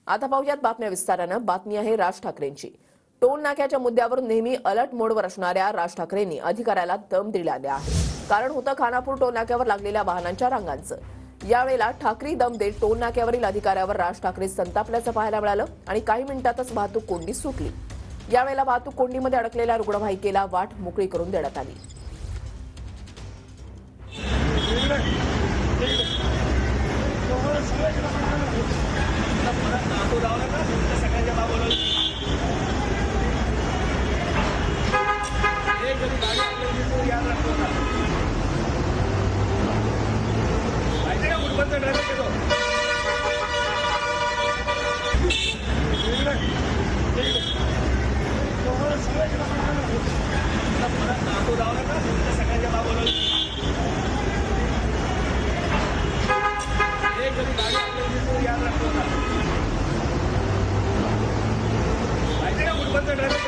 आता पाहूयात बातम्या विस्तारानं। बातमी आहे राज ठाकरेंची। टोल नाक्याच्या मुद्द्यावर नेहमी अलर्ट मोडवर असणाऱ्या राज ठाकरेंनी अधिकाऱ्याला दम दिलेला आहे। कारण होतं खानापूर टोल नाक्यावर लागलेल्या वाहनांच्या रांगांचं। यावेळेला ठाकरी दम देत टोल नाक्यावरील अधिकाऱ्यावर राज ठाकरे संतापल्याचं पाहायला मिळालं आणि काही मिनिटातच वाहतूक कोंडी सुटली। यावेळेला वाहतूक कोंडीमध्ये अडकलेल्या रुग्णवाहिकेला वाट मोकळी करून देण्यात आली। ड्राइवर